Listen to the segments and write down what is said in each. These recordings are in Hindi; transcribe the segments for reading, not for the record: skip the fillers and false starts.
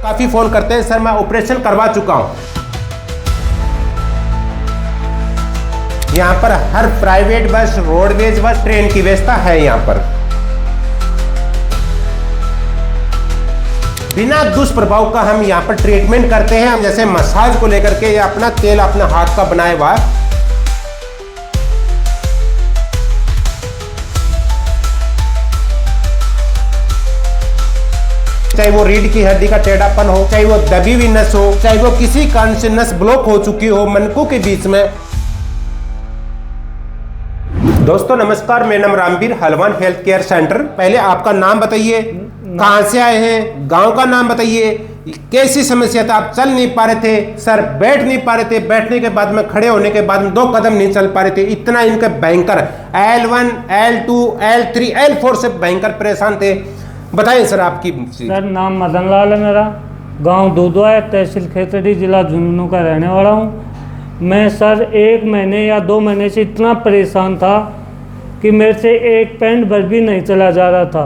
काफी फोन करते हैं, सर मैं ऑपरेशन करवा चुका हूं। यहाँ पर हर private bus, roadways bus, train की व्यवस्था है। यहाँ पर बिना दुष्प्रभाव का हम यहाँ पर ट्रीटमेंट करते हैं। हम जैसे मसाज को लेकर के या अपना तेल अपना हाथ का बनाया हुआ, चाहे वो रीढ़ की हड्डी का टेढ़ापन हो, चाहे वो दबी हुई नस हो, चाहे वो किसी कारण से नस ब्लॉक हो चुकी हो मनकों के बीच में। दोस्तों नमस्कार, मेरा नाम रामवीर, हलवान हेल्थ केयर सेंटर। पहले आपका नाम बताइए, कहां से आए हैं, गांव का नाम बताइए, कैसी समस्या था? आप चल नहीं पा रहे थे सर, बैठ नहीं पा रहे थे, बैठने के बाद में खड़े होने के बाद में 2 कदम नहीं चल पा रहे थे। इतना इनका भयंकर L1, L2, L3, L4 से भयंकर परेशान थे। बताइए सर आपकी। सर नाम मदन लाल है मेरा, गांव दूधवा है, तहसील खेतड़ी, जिला झुंझुनू का रहने वाला हूं। मैं सर 1 महीने या 2 महीने से इतना परेशान था कि मेरे से एक पैंट भर भी नहीं चला जा रहा था।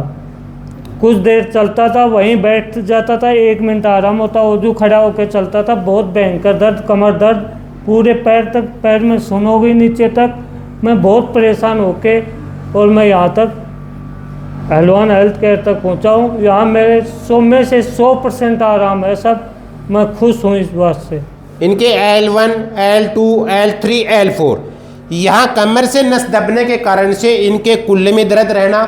कुछ देर चलता था, वहीं बैठ जाता था, 1 मिनट आराम होता, वजू खड़ा होकर चलता था। बहुत भयंकर दर्द, कमर दर्द, पूरे पैर तक, पैर में सुन हो गई नीचे तक। मैं बहुत परेशान होके और मैं यहाँ तक हलवान हेल्थ केयर तक पहुँचा हूँ। यहाँ मेरे 100 में से 100% आराम है सब। मैं खुश हूँ इस बात से। इनके L1, L2, L3, L4 यहाँ कमर से नस दबने के कारण से इनके कुल्ले में दर्द रहना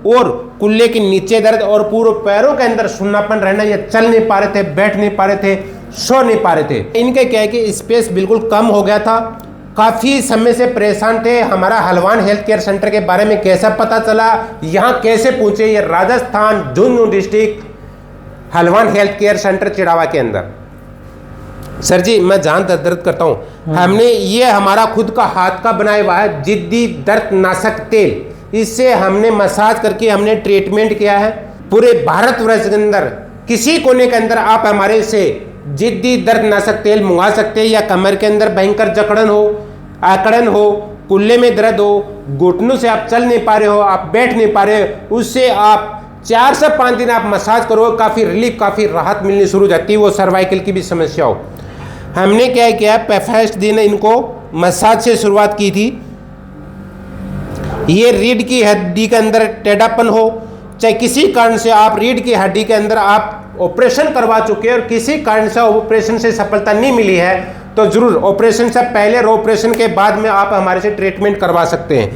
और कुल्ले के नीचे दर्द और पूरे पैरों के अंदर सुन्नापन रहना। ये चल नहीं पा रहे थे, बैठ नहीं पा रहे थे, सो नहीं पा रहे थे। इनके क्या है कि स्पेस बिल्कुल कम हो गया था। काफ़ी समय से परेशान थे। हमारा हलवान हेल्थ केयर सेंटर के बारे में कैसा पता चला, यहाँ कैसे पहुँचे? ये Rajasthan Jhunjhunu district Halwan health care centre Chirawa के अंदर। सर जी मैं जान दर्द करता हूँ। हमने ये हमारा खुद का हाथ का बनाया हुआ है जिद्दी दर्द नाशक तेल। इससे हमने मसाज करके हमने ट्रीटमेंट किया है। पूरे भारतवर्ष के अंदर किसी कोने के अंदर आप हमारे से जिद्दी दर्द नाशक तेल मंगा सकते हैं। या कमर के अंदर भयंकर जकड़न हो, आकड़न हो, कुल्ले में दर्द हो, घुटनों से आप चल नहीं पा रहे हो, आप बैठ नहीं पा रहे हो, उससे आप 4 से 5 दिन आप मसाज करो, काफ़ी रिलीफ, काफ़ी राहत मिलनी शुरू हो जाती है। वो सर्वाइकल की भी समस्या हो। हमने क्या किया, फर्स्ट दिन इनको मसाज से शुरुआत की थी। ये रीढ़ की हड्डी के अंदर टेढ़ापन हो, चाहे किसी कारण से आप रीढ़ की हड्डी के अंदर आप ऑपरेशन करवा चुके हैं और किसी कारण से ऑपरेशन से सफलता नहीं मिली है, तो जरूर ऑपरेशन से पहले और ऑपरेशन के बाद में आप हमारे से ट्रीटमेंट करवा सकते हैं।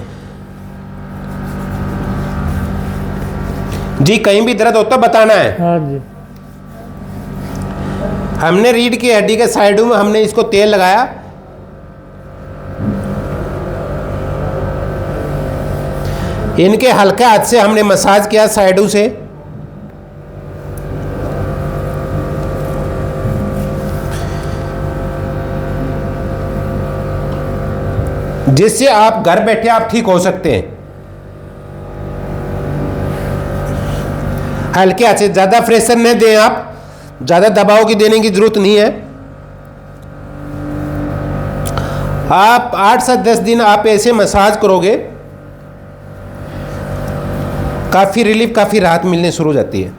जी कहीं भी दर्द हो तो बताना है। हाँ जी। हमने रीढ़ की हड्डी के साइडों में हमने इसको तेल लगाया। इनके हल्के हाथ से हमने मसाज किया साइडों से। जिससे आप घर बैठे आप ठीक हो सकते हैं। हल्के हाथ से, ज्यादा प्रेशर न दें, आप ज्यादा दबाव की देने की जरूरत नहीं है। आप 8 से 10 दिन आप ऐसे मसाज करोगे, काफी रिलीफ, काफी राहत मिलने शुरू हो जाती है।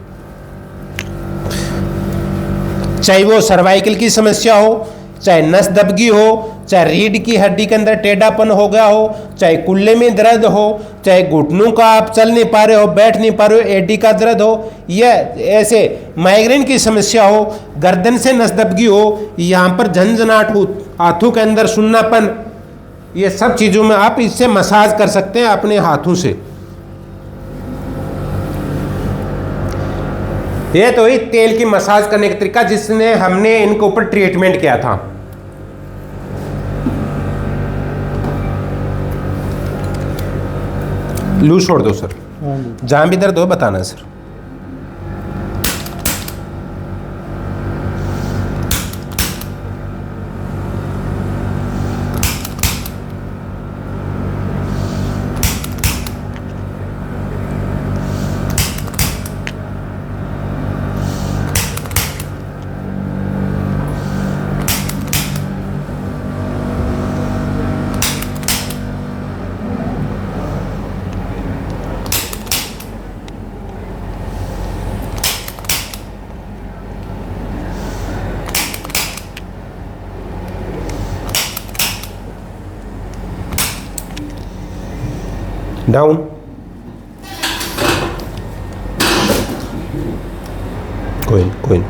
चाहे वो सर्वाइकल की समस्या हो, चाहे नस दबगी हो, चाहे रीढ़ की हड्डी के अंदर टेढ़ापन हो गया हो, चाहे कुल्ले में दर्द हो, चाहे घुटनों का आप चल नहीं पा रहे हो, बैठ नहीं पा रहे हो, एडी का दर्द हो, या ऐसे माइग्रेन की समस्या हो, गर्दन से नस दबगी हो, यहाँ पर झंझनाहट हो, हाथों के अंदर सुन्नापन, ये सब चीज़ों में आप इससे मसाज कर सकते हैं अपने हाथों से। ये तो ही तेल की मसाज करने का तरीका जिसने हमने इनके ऊपर ट्रीटमेंट किया था। लू छोड़ दो सर, जहां भी दर्द हो बताना सर। डाउन, कोई नहीं।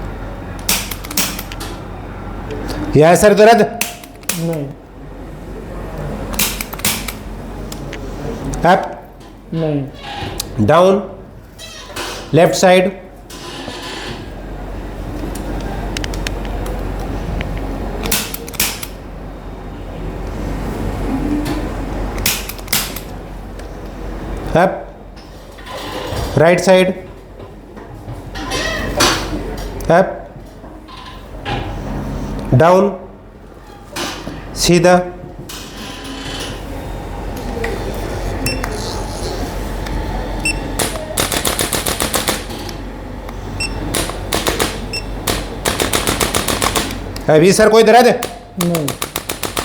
यह है सर दर्द? नहीं अप, नहीं down, left side, up, right side, up, down, सीधा, अभी सर कोई दर्द?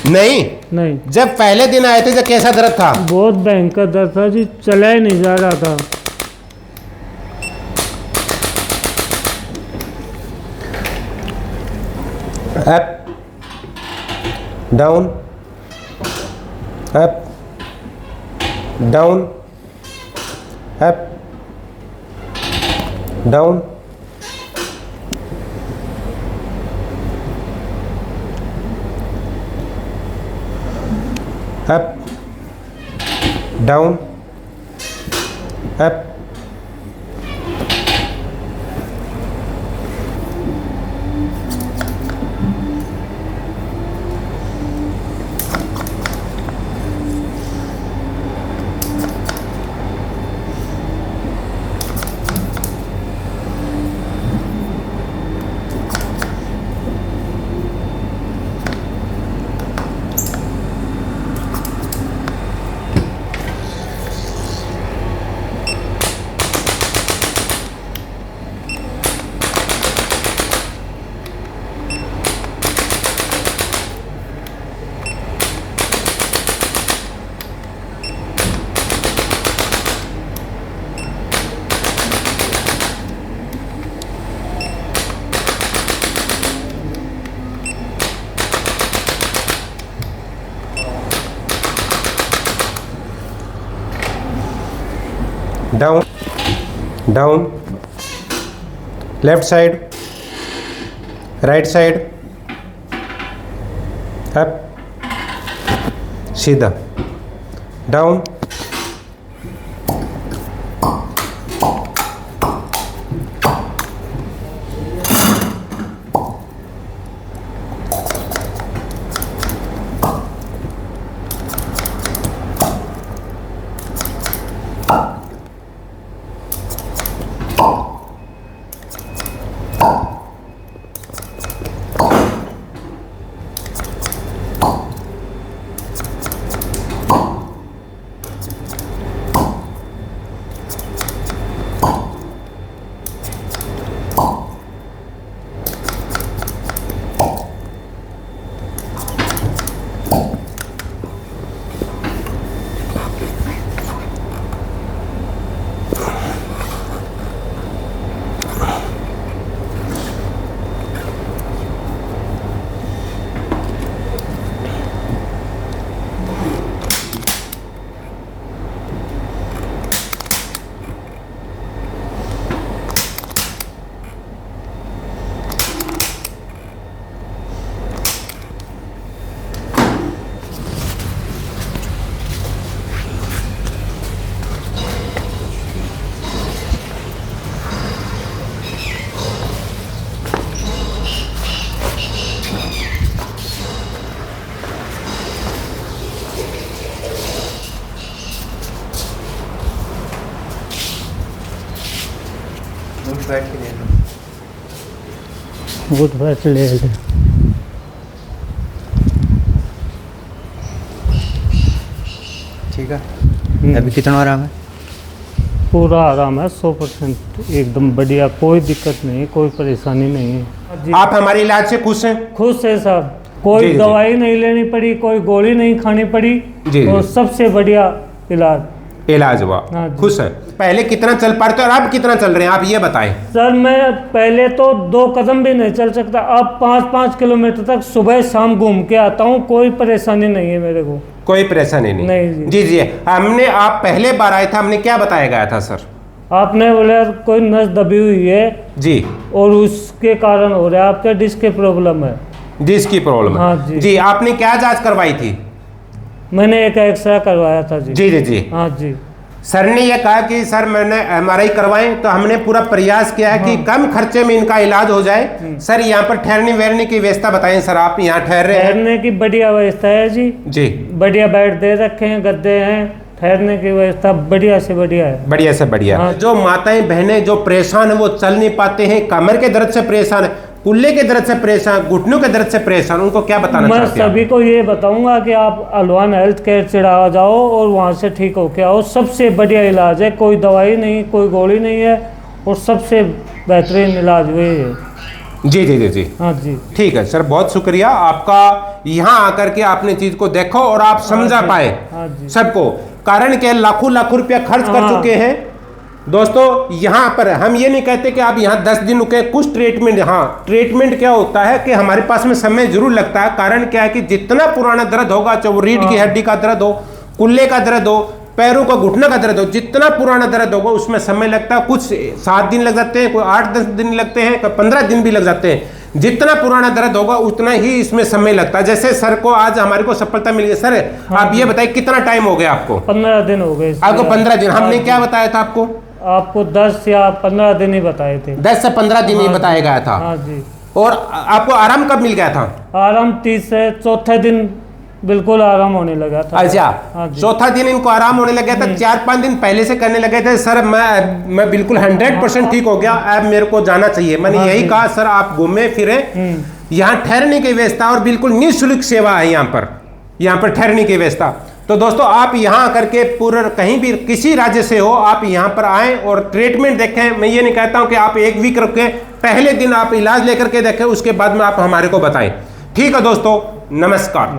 नहीं नहीं। नहीं जब पहले दिन आए थे जब कैसा दर्द था? बहुत भयंकर दर्द था जी, चला ही नहीं जा रहा था। Up, down, up, down, up, down, up, down, up, down, down, left side, right side, up, सीधा, डाउन, बहुत बैठ ले ले। ठीक है, अभी कितना आराम है? पूरा आराम है, 100% एकदम बढ़िया, कोई दिक्कत नहीं, कोई परेशानी नहीं है। आप हमारे इलाज से खुश हैं? खुश है साहब, जी, कोई जी। दवाई नहीं लेनी पड़ी, कोई गोली नहीं खानी पड़ी, जी, और जी। सबसे बढ़िया इलाज। इलाज हुआ, हाँ जी। खुश हैं? पहले कितना चल पाते थे और अब कितना चल रहे हैं, आप ये बताएं। सर मैं पहले तो 2 कदम भी नहीं चल सकता, अब 5-5 किलोमीटर तक सुबह शाम घूम के आता हूँ, कोई परेशानी नहीं है मेरे को। कोई परेशानी नहीं। नहीं जी जी, हमने आप पहले बार आए थे, हमने क्या बताया गया था सर? आपने बोला कोई नस दबी हुई है जी, और उसके कारण हो रहा है, आपका डिस्क की प्रॉब्लम है। डिस्क की प्रॉब्लम है। हाँ जी। जी, आपने क्या जांच करवाई थी? मैंने एक एक्सरे करवाया था जी। जी जी जी, हाँ जी। सर ने यह कहा कि सर मैंने MRI करवाएं, तो हमने पूरा प्रयास किया है कि कम खर्चे में इनका इलाज हो जाए। सर यहाँ पर ठहरने वहरने की व्यवस्था बताएं सर, आप यहाँ ठहर रहे हैं? ठहरने की बढ़िया व्यवस्था है जी। जी, बढ़िया बेड दे रखे हैं, गद्दे हैं, ठहरने की व्यवस्था बढ़िया से बढ़िया है। बढ़िया से बढ़िया। हाँ। जो माताएं बहनें जो परेशान है, वो चल नहीं पाते हैं, कमर के दर्द से परेशान है, कुल्ले के दर्द से परेशान, घुटनों के दर्द से परेशान, उनको क्या बताना मैं चाहते हैं? सभी को ये बताऊंगा कि आप अलवान हेल्थ केयर चढ़ावा जाओ और वहाँ से ठीक होके आओ। सबसे बढ़िया इलाज है, कोई दवाई नहीं, कोई गोली नहीं है, और सबसे बेहतरीन इलाज वही है। जी जी जी जी, हाँ जी। ठीक है सर, बहुत शुक्रिया आपका। यहाँ आकर के आपने चीज को देखो और आप समझा पाए हाँ जी। सबको, कारण के लाखों लाखों रुपया खर्च कर हाँ। चुके हैं दोस्तों। यहाँ पर हम ये नहीं कहते कि आप यहाँ 10 दिन रुके, कुछ ट्रीटमेंट, हाँ ट्रीटमेंट क्या होता है कि हमारे पास में समय जरूर लगता है। कारण क्या है कि जितना पुराना दर्द होगा, चाहे वो रीढ़ की हड्डी का दर्द हो, कुल्ले का दर्द हो, पैरों का घुटना का दर्द हो, जितना पुराना दर्द होगा उसमें समय लगता है। कुछ 7 दिन लग जाते हैं, कोई 8-10 दिन लगते हैं, कोई 15 दिन भी लग जाते हैं। जितना पुराना दर्द होगा उतना ही इसमें समय लगता है। जैसे सर को आज हमारे को सफलता मिली है। सर आप ये बताइए कितना टाइम हो गया आपको? 15 दिन हो गए। आपको 15 दिन। हमने क्या बताया था आपको? आपको 10 या 15 दिन ही बताए थे। 10 से 15 दिन ही बताया गया था। हाँ जी। और आपको आराम कब मिल गया था? आराम 30 से चौथे दिन बिल्कुल आराम होने लगा था। अच्छा, हाँ जी। चौथा दिन इनको आराम होने लग गया था। 4-5 दिन पहले से करने लगे थे सर मैं बिल्कुल 100% ठीक हो गया, अब मेरे को जाना चाहिए। मैंने हाँ यही जी। कहा सर आप घूमे फिरे, यहाँ ठहरने की व्यवस्था और बिल्कुल निःशुल्क सेवा है यहाँ पर ठहरने की व्यवस्था। तो दोस्तों आप यहाँ आकर के पूरा कहीं भी किसी राज्य से हो, आप यहाँ पर आएं और ट्रीटमेंट देखें। मैं ये नहीं कहता हूँ कि आप 1 वीक रखें, पहले दिन आप इलाज लेकर के देखें, उसके बाद में आप हमारे को बताएं। ठीक है दोस्तों, नमस्कार।